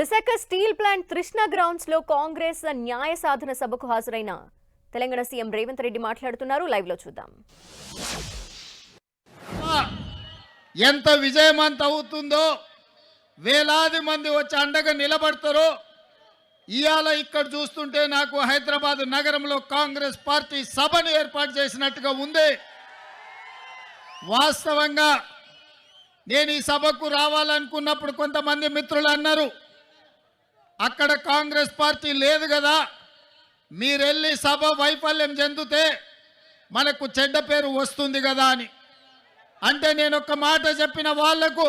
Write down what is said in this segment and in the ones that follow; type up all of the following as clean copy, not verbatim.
Visakha steel plant తృష్ణ grounds లో కాంగ్రెస్ న్యాయ సాధన సభకు హాజరైన తెలంగాణ సీఎం రేవంత్ రెడ్డి మాట్లాడుతున్నారు. లైవ్ లో చూద్దాం. ఎంత విజయవంతం అవుతుందో, వేలాది మంది వచ్చి అండగా నిలబడతారో. ఇవాళ ఇక్కడ చూస్తుంటే నాకు హైదరాబాద్ నగరంలో కాంగ్రెస్ పార్టీ సభను ఏర్పాటు చేసినట్టుగా ఉంది. వాస్తవంగా నేను ఈ సభకు రావాలనుకున్నప్పుడు కొంతమంది మిత్రులు అన్నారు, అక్కడ కాంగ్రెస్ పార్టీ లేదు కదా, మీరెళ్ళి సభ వైఫల్యం చెందితే మనకు చెడ్డ పేరు వస్తుంది కదా అని. అంటే నేను ఒక మాట చెప్పిన వాళ్లకు,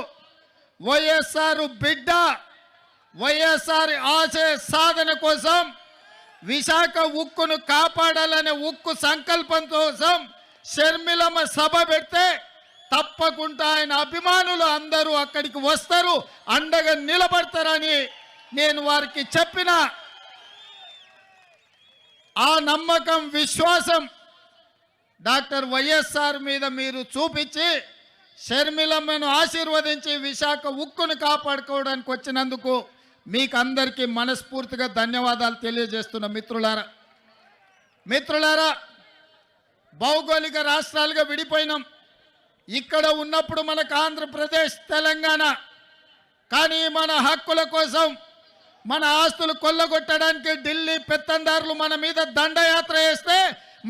వైఎస్ఆర్ బిడ్డ, వైఎస్ఆర్ ఆశయ సాధన కోసం, విశాఖ ఉక్కును కాపాడాలనే ఉక్కు సంకల్పం కోసం షర్మిలమ్మ సభ పెడితే తప్పకుండా ఆయన అభిమానులు అందరూ అక్కడికి వస్తారు, అండగా నిలబడతారని నేను వారికి చెప్పిన ఆ నమ్మకం, విశ్వాసం డాక్టర్ వైఎస్ఆర్ మీద మీరు చూపించి షర్మిలమ్మను ఆశీర్వదించి విశాఖ ఉక్కును కాపాడుకోవడానికి వచ్చినందుకు మీకు అందరికీ మనస్ఫూర్తిగా ధన్యవాదాలు తెలియజేస్తున్న మిత్రులారా, భౌగోళిక రాష్ట్రాలుగా విడిపోయినాం. ఇక్కడ ఉన్నప్పుడు మనకు ఆంధ్రప్రదేశ్, తెలంగాణ. కానీ మన హక్కుల కోసం, మన ఆస్తులు కొల్లగొట్టడానికి ఢిల్లీ పెత్తందారులు మన మీద దండయాత్ర చేస్తే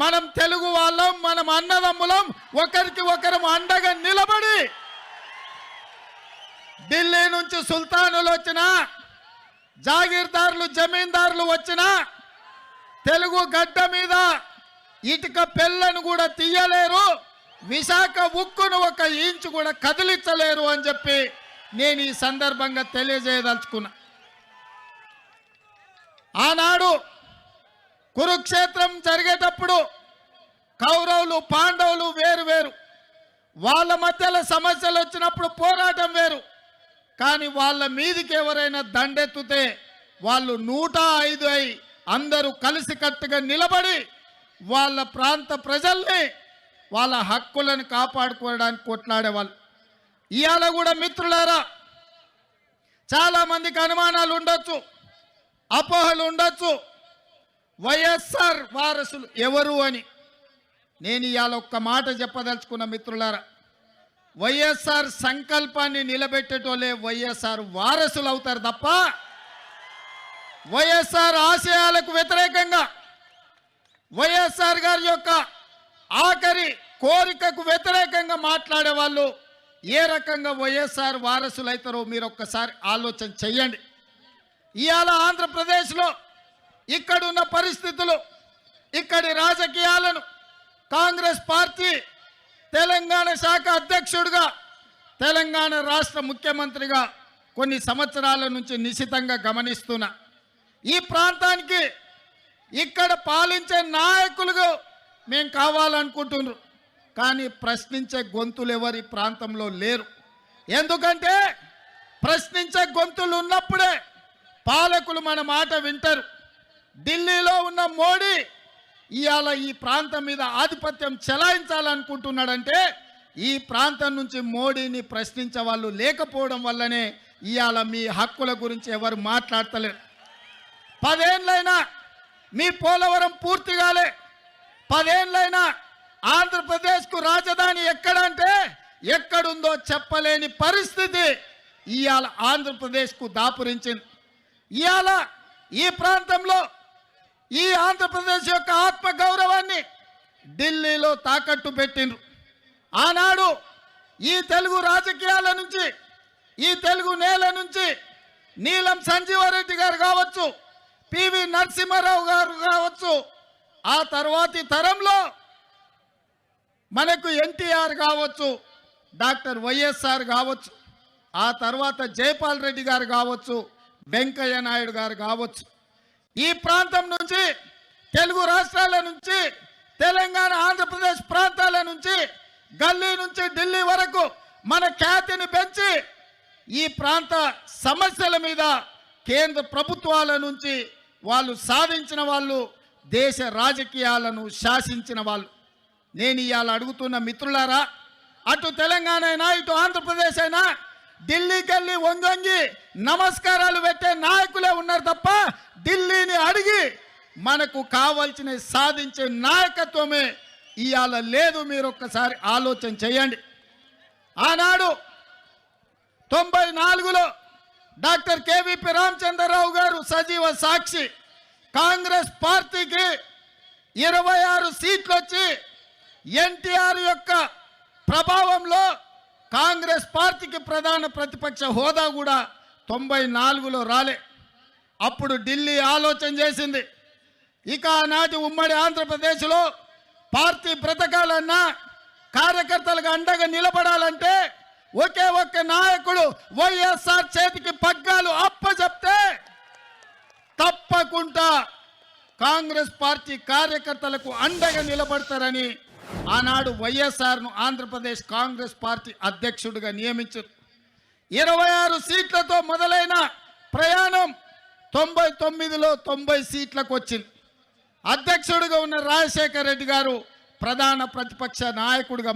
మనం తెలుగు వాళ్ళం, మనం అన్నదమ్ములం, ఒకరికి ఒకరం అండగా నిలబడి ఢిల్లీ నుంచి సుల్తానులు వచ్చినా, జాగీర్దారులు, జమీందారులు వచ్చినా తెలుగు గడ్డ మీద ఇటుక పెళ్ళను కూడా తీయలేరు, విశాఖ ఉక్కును ఒక ఇంచు కూడా కదిలించలేరు అని చెప్పి నేను ఈ సందర్భంగా తెలియజేయదలుచుకున్నా. ఆనాడు కురుక్షేత్రం జరిగేటప్పుడు కౌరవులు, పాండవులు వేరు వేరు, వాళ్ళ మధ్యలో సమస్యలు వచ్చినప్పుడు పోరాటం వేరు. కానీ వాళ్ళ మీదికి ఎవరైనా దండెత్తుతే వాళ్ళు 105 అయి అందరూ కలిసికట్టుగా నిలబడి వాళ్ళ ప్రాంత ప్రజల్ని, వాళ్ళ హక్కులను కాపాడుకోవడానికి కొట్లాడేవాళ్ళు. ఇవాళ కూడా మిత్రులారా, చాలామందికి అనుమానాలు ఉండొచ్చు, అపోహలు ఉండొచ్చు, వైఎస్ఆర్ వారసులు ఎవరు అని. నేను ఇవాళ ఒక్క మాట చెప్పదలుచుకున్న మిత్రులారా, వైఎస్ఆర్ సంకల్పాన్ని నిలబెట్టేటోళ్ళే వైఎస్ఆర్ వారసులు అవుతారు తప్ప వైఎస్ఆర్ ఆశయాలకు వ్యతిరేకంగా, వైఎస్ఆర్ గారి యొక్క ఆఖరి కోరికకు వ్యతిరేకంగా మాట్లాడే వాళ్ళు ఏ రకంగా వైఎస్ఆర్ వారసులు అవుతారో మీరు ఒక్కసారి ఆలోచన చెయ్యండి. ఇవాళ ఆంధ్రప్రదేశ్లో ఇక్కడున్న పరిస్థితులు, ఇక్కడి రాజకీయాలను కాంగ్రెస్ పార్టీ తెలంగాణ శాఖ అధ్యక్షుడిగా, తెలంగాణ రాష్ట్ర ముఖ్యమంత్రిగా కొన్ని సంవత్సరాల నుంచి నిశితంగా గమనిస్తున్నా. ఈ ప్రాంతానికి ఇక్కడ పాలించే నాయకులుగా మేము కావాలనుకుంటున్నారు. కానీ ప్రశ్నించే గొంతులు ఎవరి ప్రాంతంలో లేరు. ఎందుకంటే ప్రశ్నించే గొంతులు ఉన్నప్పుడే పాలకులు మన మాట వింటారు. ఢిల్లీలో ఉన్న మోడీ ఇవాళ ఈ ప్రాంతం మీద ఆధిపత్యం చెలాయించాలనుకుంటున్నాడంటే ఈ ప్రాంతం నుంచి మోడీని ప్రశ్నించే వాళ్ళు లేకపోవడం వల్లనే ఇవాళ మీ హక్కుల గురించి ఎవరు మాట్లాడతలేరు. 10 ఏళ్ళైనా మీ పోలవరం పూర్తి కాలే, 10 ఏళ్ళైనా ఆంధ్రప్రదేశ్కు రాజధాని ఎక్కడంటే ఎక్కడుందో చెప్పలేని పరిస్థితి ఇవాళ ఆంధ్రప్రదేశ్కు దాపురించింది. ఇవాళ ఈ ప్రాంతంలో ఈ ఆంధ్రప్రదేశ్ యొక్క ఆత్మగౌరవాన్ని ఢిల్లీలో తాకట్టు పెట్టిండ్రు. ఆనాడు ఈ తెలుగు రాజకీయాల నుంచి, ఈ తెలుగు నేల నుంచి నీలం సంజీవారెడ్డి గారు కావచ్చు, పివి నరసింహారావు గారు కావచ్చు, ఆ తర్వాతి తరంలో మనకు ఎన్టీఆర్ కావచ్చు, డాక్టర్ వైఎస్ఆర్ కావచ్చు, ఆ తర్వాత జైపాల్ రెడ్డి గారు కావచ్చు, వెంకయ్య నాయుడు గారు కావచ్చు, ఈ ప్రాంతం నుంచి, తెలుగు రాష్ట్రాల నుంచి, తెలంగాణ, ఆంధ్రప్రదేశ్ ప్రాంతాల నుంచి, గల్లీ నుంచి ఢిల్లీ వరకు మన ఖ్యాతిని పెంచి ఈ ప్రాంత సమస్యల మీద కేంద్ర ప్రభుత్వాల నుంచి వాళ్ళు సాధించిన వాళ్ళు, దేశ రాజకీయాలను శాసించిన వాళ్ళు. నేను ఇవాళ అడుగుతున్న మిత్రులారా, అటు తెలంగాణ అయినా, ఇటు ఆంధ్రప్రదేశ్ అయినా ఢిల్లీకి వెళ్ళి వంగి నమస్కారాలు పెట్టే నాయకులు చేస్తారు తప్ప ఢిల్లీని అడిగి మనకు కావాల్సిన సాధించే నాయకత్వమే ఇవాళ లేదు. మీరు ఒక్కసారి ఆలోచన చేయండి. ఆనాడు 94లో డాక్టర్ కేవీపీ రామచంద్రరావు గారు సజీవ సాక్షి. కాంగ్రెస్ పార్టీకి 26 సీట్లు వచ్చి ఎన్టీఆర్ యొక్క ప్రభావంలో కాంగ్రెస్ పార్టీకి ప్రధాన ప్రతిపక్ష హోదా కూడా 94లో రాలే. అప్పుడు ఢిల్లీ ఆలోచన చేసింది, ఇక ఆనాటి ఉమ్మడి ఆంధ్రప్రదేశ్లో పార్టీ బ్రతకాలన్నా కార్యకర్తలకు అండగా నిలబడాలంటే ఒకే ఒక్క నాయకుడు వైఎస్ఆర్ చేతికి పగ్గాలు అప్పచెప్తే తప్పకుండా కాంగ్రెస్ పార్టీ కార్యకర్తలకు అండగా నిలబడతారని ఆనాడు వైఎస్ఆర్ను ఆంధ్రప్రదేశ్ కాంగ్రెస్ పార్టీ అధ్యక్షుడిగా నియమించారు. 26 సీట్లతో మొదలైన ప్రయాణం 99లో 90 సీట్లకు వచ్చింది. అధ్యక్షుడిగా ఉన్న రాజశేఖర రెడ్డి గారు ప్రధాన ప్రతిపక్ష నాయకుడిగా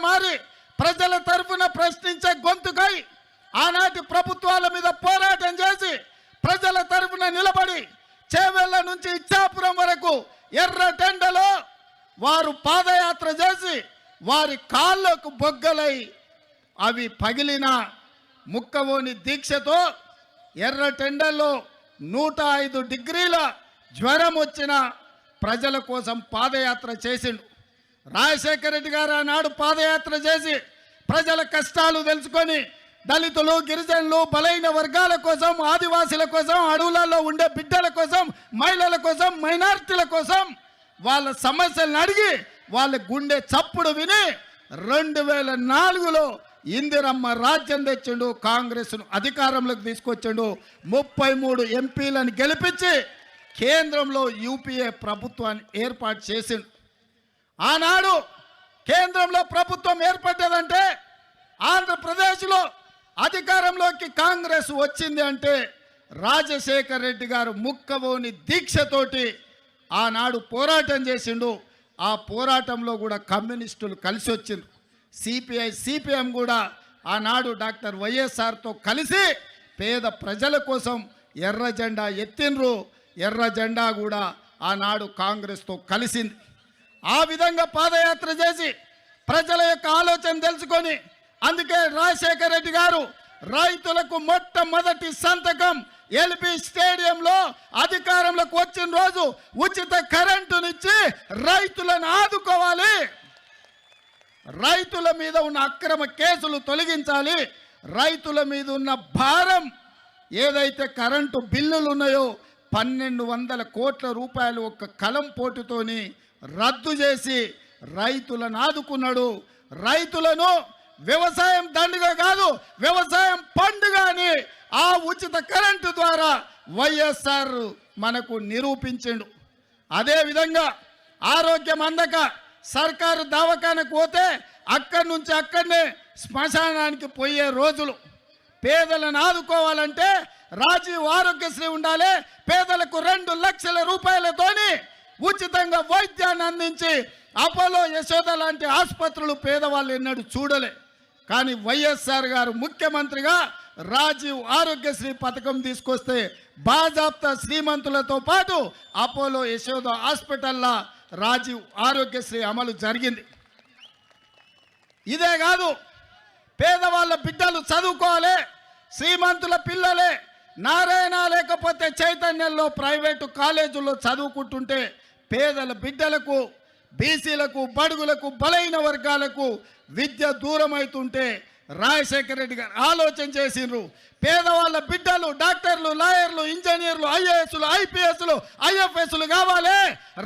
మారి ప్రజల తరఫున ప్రశ్నించే గొంతుకై ఆనాటి ప్రభుత్వాల మీద పోరాటం చేసి ప్రజల తరఫున నిలబడి చేవెళ్ళ నుంచి ఇచ్చాపురం వరకు ఎర్ర టెండలో వారు పాదయాత్ర చేసి వారి కాళ్ళకు బొగ్గలై అవి పగిలిన ముక్కవోని దీక్షతో ఎర్ర టెండల్లో 105 డిగ్రీల జ్వరం వచ్చిన ప్రజల కోసం పాదయాత్ర చేసిండు. రాజశేఖర రెడ్డి గారు ఆనాడు పాదయాత్ర చేసి ప్రజల కష్టాలు తెలుసుకొని దళితులు, గిరిజనులు, బలైన వర్గాల కోసం, ఆదివాసీల కోసం, అడవులలో ఉండే బిడ్డల కోసం, మహిళల కోసం, మైనారిటీల కోసం వాళ్ళ సమస్యలను అడిగి వాళ్ళ గుండె చప్పుడు విని 2004లో ఇందిరమ్మ రాజ్యం తెచ్చిండు. కాంగ్రెస్ను అధికారంలోకి తీసుకొచ్చిండు. 33 ఎంపీలను గెలిపించి కేంద్రంలో యూపీఏ ప్రభుత్వాన్ని ఏర్పాటు చేసిండు. ఆనాడు కేంద్రంలో ప్రభుత్వం ఏర్పడ్డదంటే ఆంధ్రప్రదేశ్లో అధికారంలోకి కాంగ్రెస్ వచ్చింది అంటే రాజశేఖర రెడ్డి గారు ముక్కవోని దీక్షతోటి ఆనాడు పోరాటం చేసిండు. ఆ పోరాటంలో కూడా కమ్యూనిస్టులు కలిసి వచ్చిండ్రు. సిపిఐ, సిపిఎం కూడా ఆనాడు డాక్టర్ వైఎస్ఆర్తో కలిసి పేద ప్రజల కోసం ఎర్ర జెండా ఎత్తిండ్రు. ఎర్ర జెండా కూడా ఆనాడు కాంగ్రెస్తో కలిసింది. ఆ విధంగా పాదయాత్ర చేసి ప్రజల యొక్క ఆలోచన తెలుసుకొని అందుకే రాజశేఖర రెడ్డి గారు రైతులకు మొట్టమొదటి సంతకం ఎల్బీ స్టేడియంలో అధికారంలోకి వచ్చిన రోజు ఉచిత కరెంటునిచ్చి రైతులను ఆదుకోవాలి, రైతుల మీద ఉన్న అక్రమ కేసులు తొలగించాలి, రైతుల మీద ఉన్న భారం ఏదైతే కరెంటు బిల్లులు ఉన్నాయో 1200 కోట్ల రూపాయలు ఒక్క కలం పోటుతోని రద్దు చేసి రైతులను ఆదుకున్నాడు. రైతులను వ్యవసాయం దండుగ కాదు, వ్యవసాయం పండుగ అని ఆ ఉచిత కరెంటు ద్వారా వైఎస్ఆర్ మనకు నిరూపించిండు. అదేవిధంగా ఆరోగ్యం అందక సర్కారు దవాఖానకు పోతే అక్కడి నుంచి అక్కడనే శ్మశానానికి పోయే రోజులు. పేదలను ఆదుకోవాలంటే రాజీవ్ ఆరోగ్యశ్రీ ఉండాలి. పేదలకు 2 లక్షల రూపాయలతోని ఉచితంగా వైద్యాన్ని అందించి అపోలో, యశోద లాంటి ఆసుపత్రులు పేదవాళ్ళు ఎన్నడూ చూడలే. కానీ వైఎస్ఆర్ గారు ముఖ్యమంత్రిగా రాజీవ్ ఆరోగ్యశ్రీ పథకం తీసుకొస్తే బాజాప్తా శ్రీమంతులతో పాటు అపోలో, యశోద హాస్పిటల్లో రాజీవ్ ఆరోగ్యశ్రీ అమలు జరిగింది. ఇదే కాదు, పేదవాళ్ళ బిడ్డలు చదువుకోవాలి, శ్రీమంతుల పిల్లలే నారాయణ లేకపోతే చైతన్యంలో ప్రైవేటు కాలేజీల్లో చదువుకుంటుంటే పేదల బిడ్డలకు, బీసీలకు, బడుగులకు, బలైన వర్గాలకు విద్య దూరం అవుతుంటే రాజశేఖర రెడ్డి గారు ఆలోచన చేసిండ్రు. పేదవాళ్ళ బిడ్డలు డాక్టర్లు, లాయర్లు, ఇంజనీర్లు, ఐఏఎస్లు, ఐపీఎస్లు, ఐఎఫ్ఎస్లు కావాలి,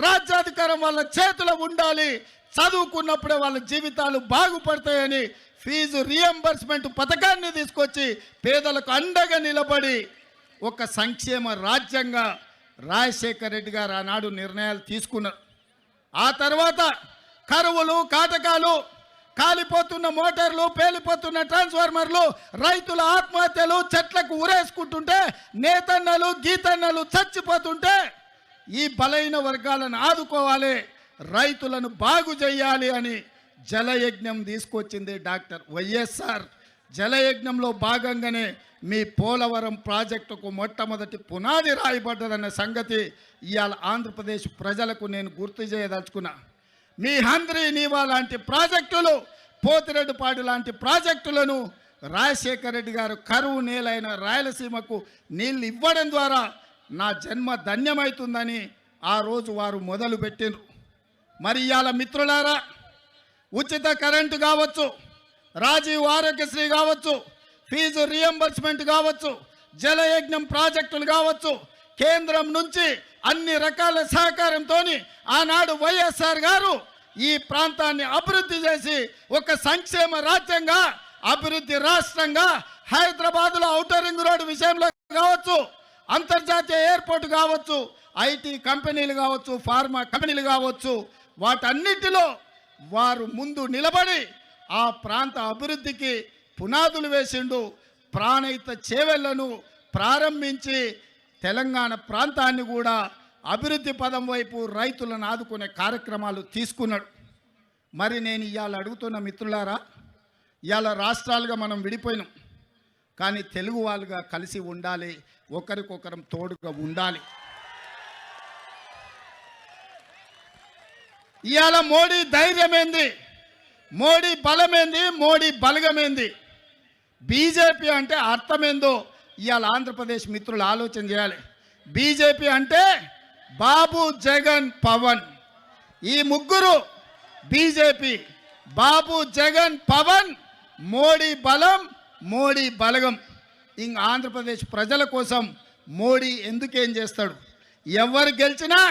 రాజ్యాధికారం వాళ్ళ చేతిలో ఉండాలి, చదువుకున్నప్పుడే వాళ్ళ జీవితాలు బాగుపడతాయని ఫీజు రియంబర్స్మెంట్ పథకాన్ని తీసుకొచ్చి పేదలకు అండగా నిలబడి ఒక సంక్షేమ రాజ్యంగా రాజశేఖర రెడ్డి గారు ఆనాడు నిర్ణయాలు తీసుకున్నారు. ఆ తర్వాత కరువులు, కాటకాలు, కాలిపోతున్న మోటార్లు, పేలిపోతున్న ట్రాన్స్ఫార్మర్లు, రైతుల ఆత్మహత్యలు, చెట్లకు ఉరేసుకుంటుంటే నేతన్నలు, గీతన్నలు చచ్చిపోతుంటే ఈ బలైన వర్గాలను ఆదుకోవాలి, రైతులను బాగు చేయాలి అని జలయజ్ఞం తీసుకొచ్చింది డాక్టర్ వైఎస్ఆర్. జలయజ్ఞంలో భాగంగానే మీ పోలవరం ప్రాజెక్టుకు మొట్టమొదటి పునాది రాయబడ్డదన్న సంగతి ఇవాళ ఆంధ్రప్రదేశ్ ప్రజలకు నేను గుర్తు చేయదలుచుకున్నా. మీ హంద్రీ నీవా లాంటి ప్రాజెక్టులు, పోతిరెడ్డిపాడు లాంటి ప్రాజెక్టులను రాజశేఖర రెడ్డి గారు కరువు నేలైన రాయలసీమకు నీళ్ళు ఇవ్వడం ద్వారా నా జన్మ ధన్యమవుతుందని ఆ రోజు వారు మొదలుపెట్టిండ్రు. మరి ఇవాళ మిత్రులారా, ఉచిత కరెంటు కావచ్చు, రాజీవ్ ఆరోగ్యశ్రీ కావచ్చు, ఫీజు రియంబర్స్మెంట్ కావచ్చు, జలయజ్ఞం ప్రాజెక్టులు కావచ్చు, కేంద్రం నుంచి అన్ని రకాల సహకారంతో ఆనాడు వైఎస్ఆర్ గారు ఈ ప్రాంతాన్ని అభివృద్ధి చేసి ఒక సంక్షేమ రాజ్యంగా, అభివృద్ధి రాష్ట్రంగా హైదరాబాద్లో ఔటర్ రింగ్ రోడ్డు విషయంలో కావచ్చు, అంతర్జాతీయ ఎయిర్పోర్ట్ కావచ్చు, ఐటీ కంపెనీలు కావచ్చు, ఫార్మా కంపెనీలు కావచ్చు, వాటన్నిటిలో వారు ముందు నిలబడి ఆ ప్రాంత అభివృద్ధికి పునాదులు వేసిండు. ప్రాణహిత చేవెళ్లను ప్రారంభించి తెలంగాణ ప్రాంతాన్ని కూడా అభివృద్ధి పదం వైపు రైతులను ఆదుకునే కార్యక్రమాలు తీసుకున్నాడు. మరి నేను ఇవాళ అడుగుతున్న మిత్రులారా, ఇవాళ రాష్ట్రాలుగా మనం విడిపోయినాం, కానీ తెలుగు వాళ్ళుగా కలిసి ఉండాలి, ఒకరికొకరం తోడుగా ఉండాలి. ఇవాళ మోడీ ధైర్యమేంది, మోడీ బలమేంది, మోడీ బలగమేంది, బీజేపీ అంటే అర్థమేందో ఇవాళ ఆంధ్రప్రదేశ్ మిత్రులు ఆలోచన చేయాలి. బీజేపీ అంటే బాబు, జగన్, పవన్, ఈ ముగ్గురు బీజేపీ. బాబు, జగన్, పవన్, మోడీ బలం, మోడీ బలగం. ఇంక ఆంధ్రప్రదేశ్ ప్రజల కోసం మోడీ ఎందుకేం చేస్తాడు? ఎవరు గెలిచినా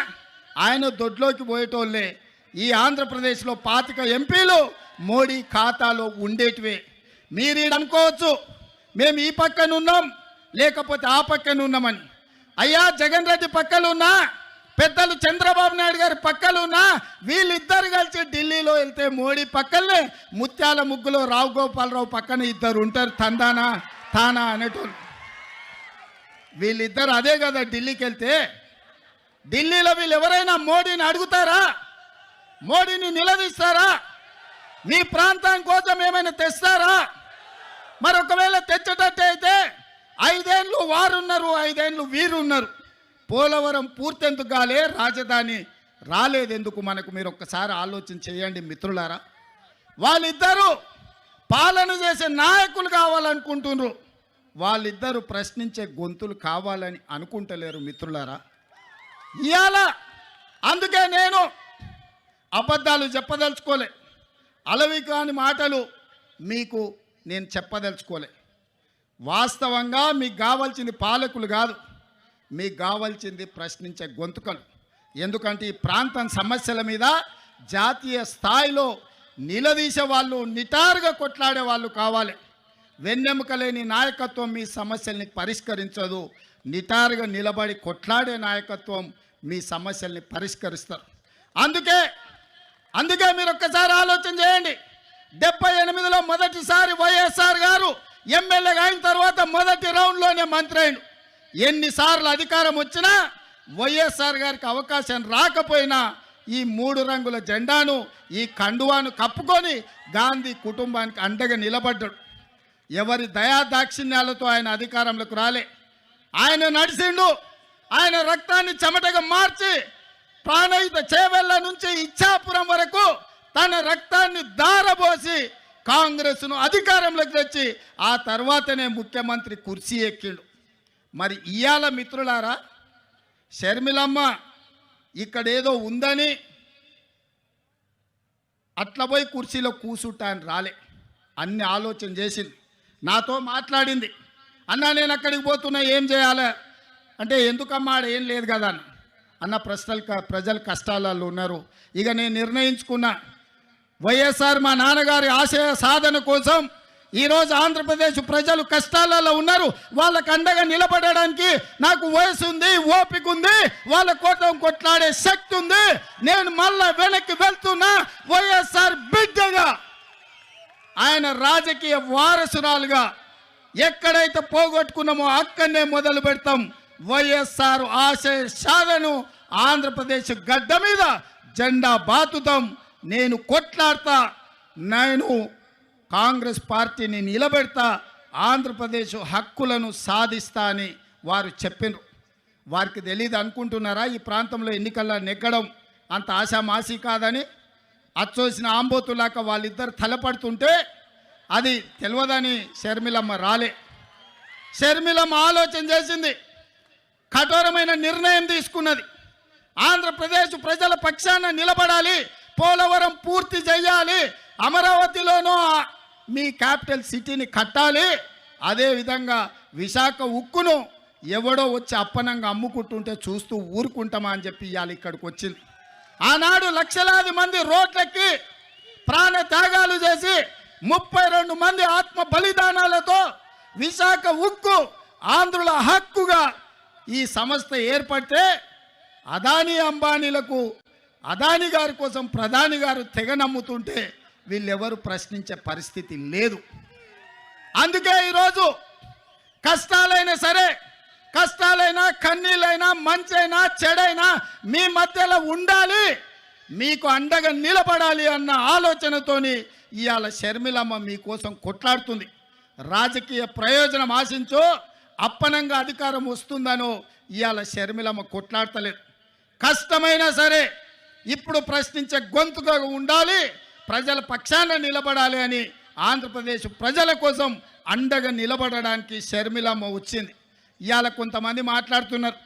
ఆయన దొడ్లోకి పోయేటోళ్ళే. ఈ ఆంధ్రప్రదేశ్లో 25 ఎంపీలు మోడీ ఖాతాలో ఉండేటివే. మీరు అనుకోవచ్చు మేము ఈ పక్కన ఉన్నాం లేకపోతే ఆ పక్కన ఉన్నామని. అయ్యా, జగన్ రెడ్డి పక్కన ఉన్నా, పెద్దలు చంద్రబాబు నాయుడు గారి పక్కన ఉన్నా, వీళ్ళిద్దరు కలిసి ఢిల్లీలో వెళ్తే మోడీ పక్కనే ముత్యాల ముగ్గులో రావు గోపాలరావు పక్కన ఇద్దరు ఉంటారు, తందానా తానా అనేటోళ్ళు. వీళ్ళిద్దరు అదే కదా ఢిల్లీకి వెళ్తే. ఢిల్లీలో వీళ్ళు ఎవరైనా మోడీని అడుగుతారా? మోడీని నిలదీస్తారా? మీ ప్రాంతం కోసం ఏమైనా తెస్తారా? మరి ఒకవేళ తెచ్చేటట్టే అయితే 5 ఏళ్ళు వారున్నారు, 5 ఏళ్ళు వీరున్నారు. పోలవరం పూర్తెందుకు కాలే, రాజధాని రాలేదెందుకు మనకు? మీరు ఒక్కసారి ఆలోచన చేయండి మిత్రులారా. వాళ్ళిద్దరూ పాలన చేసే నాయకులు కావాలనుకుంటున్నారు, వాళ్ళిద్దరూ ప్రశ్నించే గొంతులు కావాలని అనుకుంటలేరు మిత్రులారా. ఇవాళ అందుకే నేను అబద్ధాలు చెప్పదలుచుకోలే, అలవి కాని మాటలు మీకు నేను చెప్పదలుచుకోలే. వాస్తవంగా మీకు కావాల్సింది పాలకులు కాదు, మీకు కావాల్సింది ప్రశ్నించే గొంతుకలు. ఎందుకంటే ఈ ప్రాంతం సమస్యల మీద జాతీయ స్థాయిలో నిలదీసే వాళ్ళు, నిటారుగా కొట్లాడే వాళ్ళు కావాలి. వెన్నెముక లేని నాయకత్వం మీ సమస్యల్ని పరిష్కరించదు. నిటారుగా నిలబడి కొట్లాడే నాయకత్వం మీ సమస్యల్ని పరిష్కరిస్తారు. అందుకే మీరు ఒక్కసారి ఆలోచన చేయండి. 78లో మొదటిసారి వైఎస్ఆర్ గారు ఎమ్మెల్యేగా అయిన తర్వాత మొదటి రౌండ్లోనే మంత్రి అయిండు. ఎన్నిసార్లు అధికారం వచ్చినా వైఎస్ఆర్ గారికి అవకాశం రాకపోయినా ఈ 3 రంగుల జెండాను, ఈ కండువాను కప్పుకొని గాంధీ కుటుంబానికి అండగా నిలబడ్డాడు. ఎవరి దయా దాక్షిణ్యాలతో ఆయన అధికారంలోకి రాలే. ఆయన నడిచిండు. ఆయన రక్తాన్ని చెమటగా మార్చి ప్రాణహిత చేవెళ్ళ నుంచి ఇచ్చాపురం వరకు తన రక్తాన్ని దారబోసి కాంగ్రెస్ను అధికారంలోకి తెచ్చి ఆ తర్వాతనే ముఖ్యమంత్రి కుర్చీ ఎక్కిండు. మరి ఇయాల మిత్రులారా, షర్మిలమ్మ ఇక్కడేదో ఉందని అట్లా పోయి కుర్చీలో కూసుంటాను రాలే. అన్ని ఆలోచన చేసింది, నాతో మాట్లాడింది. అన్నా నేను అక్కడికి పోతున్నా, ఏం చేయాలి అంటే, ఎందుకమ్మా ఆడ ఏం లేదు కదా అన్న ప్రజలు కష్టాలలో ఉన్నారు. ఇక నేను నిర్ణయించుకున్నా, వైఎస్ఆర్ మా నాన్నగారి ఆశయ సాధన కోసం ఈరోజు ఆంధ్రప్రదేశ్ ప్రజలు కష్టాలలో ఉన్నారు. వాళ్ళకు అండగా నిలబడడానికి నాకు వయసు ఉంది, ఓపిక ఉంది, వాళ్ళ కోసం కొట్లాడే శక్తి ఉంది. నేను మళ్ళా వెనక్కి వెళ్తున్నా. వైఎస్ఆర్ బిడ్డగా, ఆయన రాజకీయ వారసురాలుగా ఎక్కడైతే పోగొట్టుకున్నామో అక్కడనే మొదలు పెడతాం. వైఎస్ఆర్ ఆశయ సాధను ఆంధ్రప్రదేశ్ గడ్డ మీద జెండా బాతుతాం. నేను కొట్లాడతా. నేను కాంగ్రెస్ పార్టీని నిలబెడతా, ఆంధ్రప్రదేశ్ హక్కులను సాధిస్తా అని వారు చెప్పినారు. వారికి తెలియదు అనుకుంటున్నారా ఈ ప్రాంతంలో ఎన్నికల్లో నెగ్గడం అంత ఆశామాసి కాదని? అచ్చోసిన ఆంబోతులాక వాళ్ళిద్దరు తలపడుతుంటే అది తెలియదని షర్మిలమ్మ రాలే. షర్మిలమ్మ ఆలోచన చేసింది, కఠోరమైన నిర్ణయం తీసుకున్నది. ఆంధ్రప్రదేశ్ ప్రజల పక్షాన నిలబడాలి, పోలవరం పూర్తి చేయాలి, అమరావతిలోనూ మీ క్యాపిటల్ సిటీని కట్టాలి, అదేవిధంగా విశాఖ ఉక్కును ఎవడో వచ్చి అప్పనంగా అమ్ముకుంటుంటే చూస్తూ ఊరుకుంటామా అని చెప్పి ఇవాళ ఇక్కడికి వచ్చింది. ఆనాడు లక్షలాది మంది రోడ్లెక్కి ప్రాణ త్యాగాలు చేసి 32 మంది ఆత్మ బలిదానాలతో విశాఖ ఉక్కు ఆంధ్రుల హక్కుగా ఈ సంస్థ ఏర్పడితే అదానీ అంబానీలకు అదానీ గారి కోసం ప్రధాని గారు తెగ నమ్ముతుంటే వీళ్ళెవరు ప్రశ్నించే పరిస్థితి లేదు. అందుకే ఈరోజు కష్టాలైనా సరే, కష్టాలైనా కన్నీళ్ళైనా మంచైనా చెడైనా మీ మధ్యలో ఉండాలి, మీకు అండగా నిలబడాలి అన్న ఆలోచనతోని ఇవాళ షర్మిలమ్మ మీకోసం కొట్లాడుతుంది. రాజకీయ ప్రయోజనం ఆశించో అప్పనంగా అధికారం వస్తుందనో ఇవాళ షర్మిలమ్మ కొట్లాడతలేదు. కష్టమైనా సరే ఇప్పుడు ప్రశ్నించే గొంతుగా ఉండాలి, ప్రజల పక్షాన నిలబడాలి అని ఆంధ్రప్రదేశ్ ప్రజల కోసం అండగా నిలబడడానికి షర్మిలమ్మ వచ్చింది. ఇవాళ కొంతమంది మాట్లాడుతున్నారు,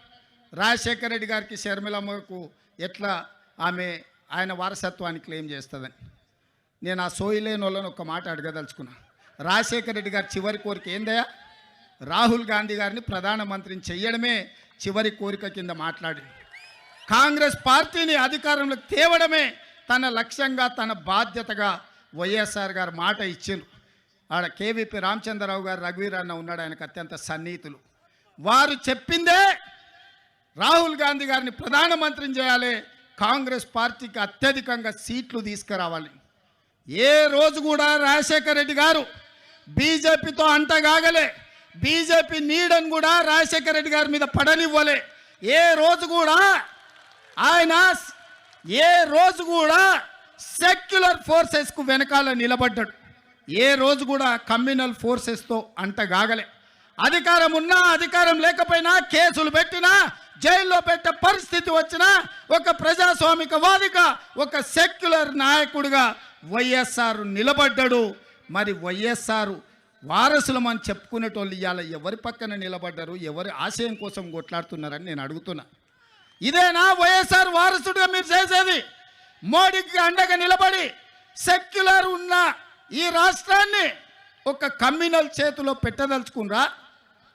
రాజశేఖర రెడ్డి గారికి షర్మిలమ్మకు ఎట్లా ఆయన వారసత్వాన్ని క్లెయిమ్ చేస్తుందని. నేను ఆ సోయిలేని వాళ్ళని ఒక మాట అడగదలుచుకున్నా. రాజశేఖర రెడ్డి గారి చివరి కోరిక ఏందయ్యా? రాహుల్ గాంధీ గారిని ప్రధానమంత్రిని చెయ్యడమే చివరి కోరిక కింద మాట్లాడి కాంగ్రెస్ పార్టీని అధికారంలోకి తేవడమే తన లక్ష్యంగా, తన బాధ్యతగా వైఎస్ఆర్ గారు మాట ఇచ్చిండ్రు. ఆడ కేవీపీ రామచంద్రరావు గారు, రఘువీర్ అన్న ఉన్నాడు, ఆయనకు అత్యంత సన్నిహితులు. వారు చెప్పిందే రాహుల్ గాంధీ గారిని ప్రధానమంత్రిని చేయాలి, కాంగ్రెస్ పార్టీకి అత్యధికంగా సీట్లు తీసుకురావాలి. ఏ రోజు కూడా రాజశేఖర రెడ్డి గారు బీజేపీతో అంటగాగలే, బీజేపీ నీడని కూడా రాజశేఖర రెడ్డి గారి మీద పడనివ్వలే. ఏ రోజు కూడా సెక్యులర్ ఫోర్సెస్కు వెనకాల నిలబడ్డాడు. ఏ రోజు కూడా కమ్యూనల్ ఫోర్సెస్తో అంటగాగలే. అధికారం ఉన్నా అధికారం లేకపోయినా, కేసులు పెట్టినా, జైల్లో పెట్టే పరిస్థితి వచ్చినా ఒక ప్రజాస్వామికవాదిగా, ఒక సెక్యులర్ నాయకుడిగా వైఎస్ఆర్ నిలబడ్డాడు. మరి వైఎస్ఆర్ వారసులమని చెప్పుకునేటోళ్ళు ఇవాళ ఎవరి పక్కన నిలబడ్డారు, ఎవరి ఆశయం కోసం కొట్లాడుతున్నారని నేను అడుగుతున్నా. ఇదేనా వైఎస్ఆర్ వారసుడిగా మీరు చేసేది? మోడీకి అండగా నిలబడి సెక్యులర్ ఉన్న ఈ రాష్ట్రాన్ని ఒక కమ్యూనల్ చేతిలో పెట్టదలుచుకున్నారా?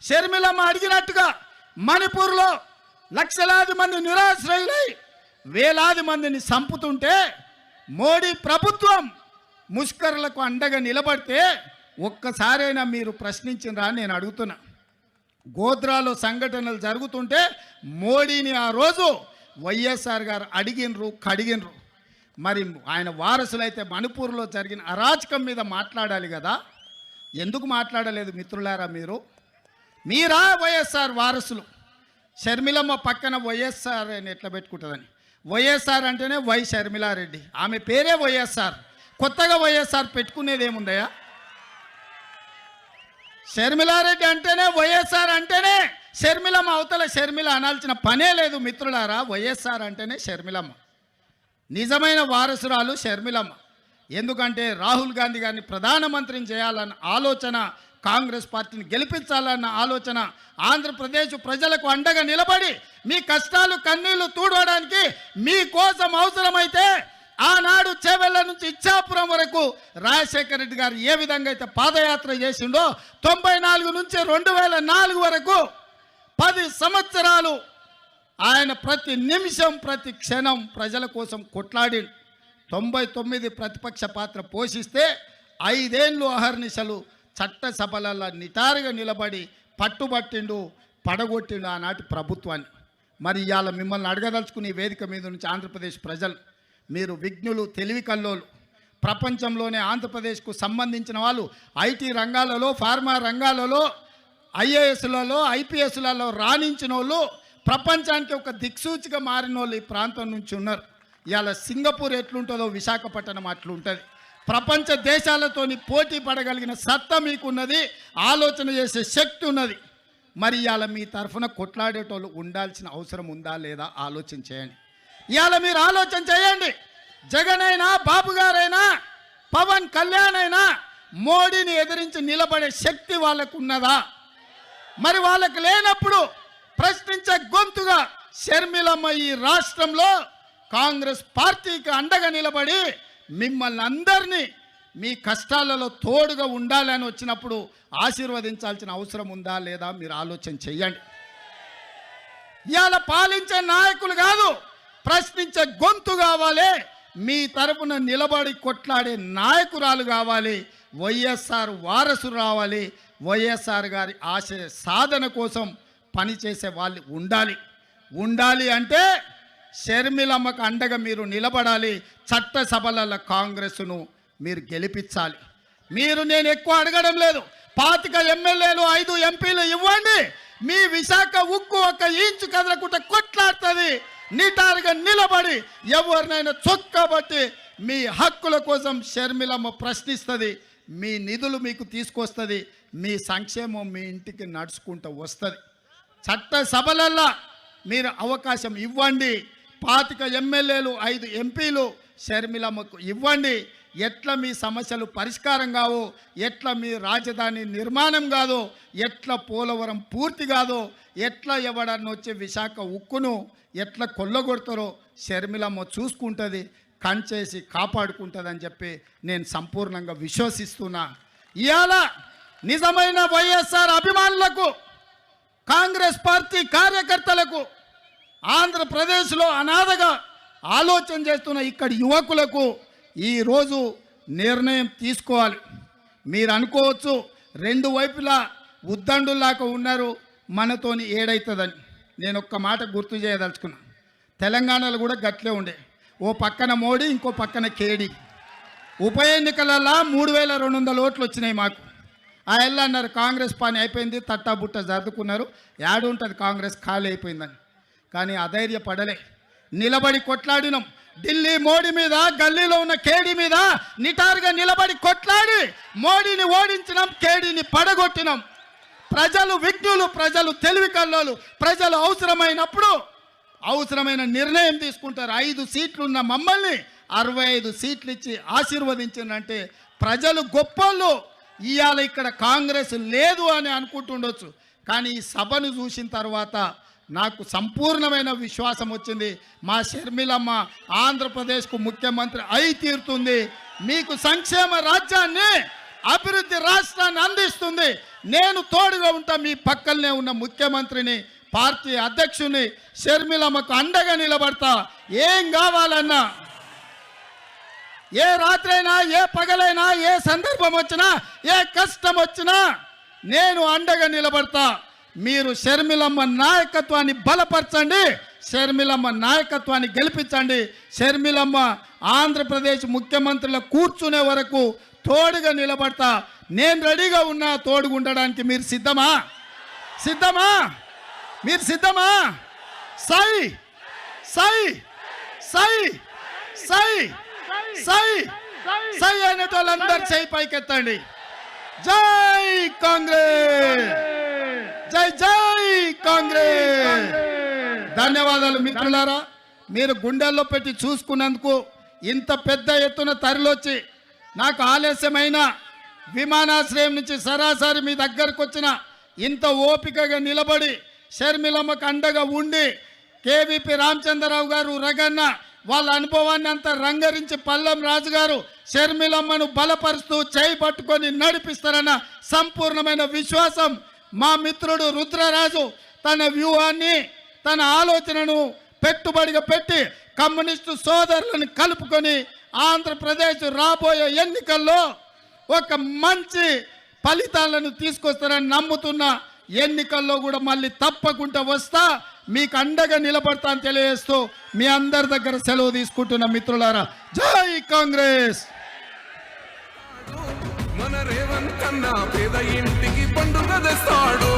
షర్మిలమ్మ అడిగినట్టుగా మణిపూర్లో లక్షలాది మంది నిరాశ్రయులై వేలాది మందిని చంపుతుంటే మోడీ ప్రభుత్వం ముష్కరులకు అండగా నిలబడితే ఒక్కసారైనా మీరు ప్రశ్నించినరా అని నేను అడుగుతున్నా. గోద్రాలో సంఘటనలు జరుగుతుంటే మోడీని ఆ రోజు వైఎస్ఆర్ గారు అడిగినరు, కడిగినరు. మరి ఆయన వారసులైతే మణిపూర్లో జరిగిన అరాచకం మీద మాట్లాడాలి కదా, ఎందుకు మాట్లాడలేదు మిత్రులారా? మీరా వైఎస్ఆర్ వారసులు? షర్మిలమ్మ పక్కన వైఎస్ఆర్ అని ఎట్లా పెట్టుకుంటుందని. వైఎస్ఆర్ అంటేనే వై షర్మిలారెడ్డి, ఆమె పేరే వైఎస్ఆర్. కొత్తగా వైఎస్ఆర్ పెట్టుకునేది ఏముందయ్యా? షర్మిలారెడ్డి అంటేనే వైఎస్ఆర్ అంటేనే షర్మిలమ్మ, అవతల షర్మిల అనాల్సిన పనే లేదు మిత్రులారా. వైఎస్ఆర్ అంటేనే షర్మిలమ్మ. నిజమైన వారసురాలు షర్మిలమ్మ. ఎందుకంటే రాహుల్ గాంధీ గారిని ప్రధానమంత్రిని చేయాలన్న ఆలోచన, కాంగ్రెస్ పార్టీని గెలిపించాలన్న ఆలోచన, ఆంధ్రప్రదేశ్ ప్రజలకు అండగా నిలబడి మీ కష్టాలు కన్నీళ్లు తూడవడానికి మీకోసం అవసరమైతే ఆనాడు చేవెళ్ళ నుంచి ఇచ్చాపురం వరకు రాజశేఖర రెడ్డి గారు ఏ విధంగా అయితే పాదయాత్ర చేసిండో 94 నుంచి 2004 వరకు 10 సంవత్సరాలు ఆయన ప్రతి నిమిషం ప్రతి క్షణం ప్రజల కోసం కొట్లాడి 99 ప్రతిపక్ష పాత్ర పోషిస్తే 5 ఏళ్ళు అహర్నిశలు చట్టసభలలో నిటారుగా నిలబడి పట్టుబట్టిండు, పడగొట్టిండు ఆనాటి ప్రభుత్వాన్ని. మరి ఇవాళ మిమ్మల్ని అడగదలుచుకుని వేదిక మీద నుంచి ఆంధ్రప్రదేశ్ ప్రజలు, మీరు విజ్ఞులు, తెలివి కల్లోలు, ప్రపంచంలోనే ఆంధ్రప్రదేశ్కు సంబంధించిన వాళ్ళు ఐటీ రంగాలలో, ఫార్మా రంగాలలో, ఐఏఎస్లలో, ఐపీఎస్లలో రాణించిన వాళ్ళు, ప్రపంచానికి ఒక దిక్సూచిగా మారిన వాళ్ళు ఈ ప్రాంతం నుంచి ఉన్నారు. ఇవాళ సింగపూర్ ఎట్లుంటుందో విశాఖపట్నం అట్లుంటుంది. ప్రపంచ దేశాలతోని పోటీ పడగలిగిన సత్తా మీకున్నది, ఆలోచన చేసే శక్తి ఉన్నది. మరి ఇవాళ మీ తరఫున కొట్లాడేటోళ్ళు ఉండాల్సిన అవసరం ఉందా లేదా ఆలోచన చేయండి. ఇవాళ మీరు ఆలోచన చేయండి. జగన్ అయినా, బాబు గారైనా, పవన్ కళ్యాణ్ అయినా మోడీని ఎదిరించి నిలబడే శక్తి వాళ్ళకు ఉన్నదా? మరి వాళ్ళకు లేనప్పుడు ప్రశ్నించే గొంతుగా షర్మిలమ్మ ఈ రాష్ట్రంలో కాంగ్రెస్ పార్టీకి అండగా నిలబడి మిమ్మల్ని అందరినీ మీ కష్టాలలో తోడుగా ఉండాలని వచ్చినప్పుడు ఆశీర్వదించాల్సిన అవసరం ఉందా లేదా మీరు ఆలోచన చెయ్యండి. ఇవాళ పాలించే నాయకులు కాదు, ప్రశ్నించే గొంతు కావాలి. మీ తరపున నిలబడి కొట్లాడే నాయకురాలు కావాలి. వైఎస్ఆర్ వారసులు రావాలి. వైఎస్ఆర్ గారి ఆశయ సాధన కోసం పనిచేసే వాళ్ళు ఉండాలి అంటే షర్మిలమ్మకు అండగా మీరు నిలబడాలి. చట్టసభలలో కాంగ్రెస్ను మీరు గెలిపించాలి. నేను ఎక్కువ అడగడం లేదు. 25 ఎమ్మెల్యేలు, 5 ఎంపీలు ఇవ్వండి. మీ విశాఖ ఉక్కు ఒక ఇంచు కదలకుండా కొట్లాడుతుంది. నిటారుగా నిలబడి ఎవరినైనా చొక్కబట్టి మీ హక్కుల కోసం షర్మిలమ్మ ప్రశ్నిస్తుంది. మీ నిధులు మీకు తీసుకొస్తుంది. మీ సంక్షేమం మీ ఇంటికి నడుచుకుంటూ వస్తుంది. చట్టసభలల్లో మీరు అవకాశం ఇవ్వండి. 25 ఎమ్మెల్యేలు, 5 ఎంపీలు షర్మిలమ్మకు ఇవ్వండి. ఎట్లా మీ సమస్యలు పరిష్కారం కావు, ఎట్లా మీ రాజధాని నిర్మాణం కాదు, ఎట్లా పోలవరం పూర్తి కాదు, ఎట్లా ఎవడన్నా వచ్చే విశాఖ ఉక్కును ఎట్లా కొల్లగొడతారో షర్మిలమ్మ చూసుకుంటుంది, కంచేసి కాపాడుకుంటుంది అని చెప్పి నేను సంపూర్ణంగా విశ్వసిస్తున్నా. ఇవాళ నిజమైన వైఎస్ఆర్ అభిమానులకు, కాంగ్రెస్ పార్టీ కార్యకర్తలకు, ఆంధ్రప్రదేశ్లో అనాథగా ఆలోచన చేస్తున్న ఇక్కడి యువకులకు ఈరోజు నిర్ణయం తీసుకోవాలి. మీరు అనుకోవచ్చు 2 వైపులా ఉద్దండులాగా ఉన్నారు, మనతోని ఏడైతుందని. నేను ఒక్క మాట గుర్తు చేయదలుచుకున్నా. తెలంగాణలో కూడా గట్లే ఉండే. ఓ పక్కన మోడీ, ఇంకో పక్కన కేడీ. ఉప ఎన్నికలలో 3200 ఓట్లు వచ్చినాయి మాకు. ఆ ఎల్లు అన్నారు కాంగ్రెస్ పని అయిపోయింది, తట్టాబుట్ట జరుపుకున్నారు, ఉంటుంది కాంగ్రెస్ ఖాళీ అయిపోయిందని. కానీ అధైర్యపడలే, నిలబడి కొట్లాడినాం. ఢిల్లీ మోడీ మీద, గల్లీలో ఉన్న కేడీ మీద నిటారుగా నిలబడి కొట్లాడి మోడీని ఓడించినాం, కేడీని పడగొట్టినాం. ప్రజలు విజ్ఞులు, ప్రజలు తెలివి కల్లోలు. ప్రజలు అవసరమైనప్పుడు అవసరమైన నిర్ణయం తీసుకుంటారు. 5 సీట్లు ఉన్న మమ్మల్ని 65 సీట్లు ఇచ్చి ఆశీర్వదించిందంటే ప్రజలు గొప్పోళ్ళు. ఇవాళ ఇక్కడ కాంగ్రెస్ లేదు అని అనుకుంటుండొచ్చు, కానీ ఈ సభను చూసిన తర్వాత నాకు సంపూర్ణమైన విశ్వాసం వచ్చింది. మా షర్మిలమ్మ ఆంధ్రప్రదేశ్కు ముఖ్యమంత్రి అయి తీరుతుంది. మీకు సంక్షేమ రాజ్యాన్ని, అభివృద్ధి రాష్ట్రాన్ని అందిస్తుంది. నేను తోడుగా ఉంటా. మీ పక్కనే ఉన్న ముఖ్యమంత్రిని, పార్టీ అధ్యక్షుని షర్మిలమ్మకు అండగా నిలబడతా. ఏం కావాలన్నా, ఏ రాత్రైనా, ఏ పగలైనా, ఏ సందర్భం వచ్చినా, ఏ కష్టం వచ్చినా నేను అండగా నిలబడతా. మీరు షర్మిలమ్మ నాయకత్వాన్ని బలపరచండి, షర్మిలమ్మ నాయకత్వాన్ని గెలిపించండి. షర్మిలమ్మ ఆంధ్రప్రదేశ్ ముఖ్యమంత్రిలో కూర్చునే వరకు తోడుగా నిలబడతా. నేను రెడీగా ఉన్నా తోడుగా ఉండడానికి. మీరు సిద్ధమా? మీరు సిద్ధమా? సై సై సై సై సై సై అనేటోళ్ళందరూ చేయి పైకెత్తండి. జై కాంగ్రెస్, జై జై కాంగ్రెస్. ధన్యవాదాలు మిత్రులారా. మీరు గుండెల్లో పెట్టి చూసుకున్నందుకు, ఇంత పెద్ద ఎత్తున తరలొచ్చి, నాకు ఆలస్యమైన విమానాశ్రయం నుంచి సరాసరి మీ దగ్గరకు వచ్చిన, ఇంత ఓపికగా నిలబడి షర్మిలమ్మకు అండగా ఉండి, కేవీపీ రామచంద్రరావు గారు, రగన్న వాళ్ళ అనుభవాన్ని అంతా రంగరించి పల్లం రాజు గారు షర్మిలమ్మను బలపరుస్తూ చేయి పట్టుకొని నడిపిస్తారన్న సంపూర్ణమైన విశ్వాసం. మా మిత్రుడు రుద్రరాజు తన వ్యూహాన్ని, తన ఆలోచనను పెట్టుబడిగా పెట్టి కమ్యూనిస్టు సోదరులను కలుపుకొని ఆంధ్రప్రదేశ్ రాబోయే ఎన్నికల్లో ఒక మంచి ఫలితాలను తీసుకొస్తారని నమ్ముతున్న, ఎన్నికల్లో కూడా మళ్ళీ తప్పకుండా వస్తా, మీకు అండగా నిలబడతా అని తెలియజేస్తూ మీ అందరి దగ్గర సెలవు తీసుకుంటున్న మిత్రులారా, జై కాంగ్రెస్. మన రేవంత్ అన్న పేద ఇంటికి పండుగ తెస్తాడు.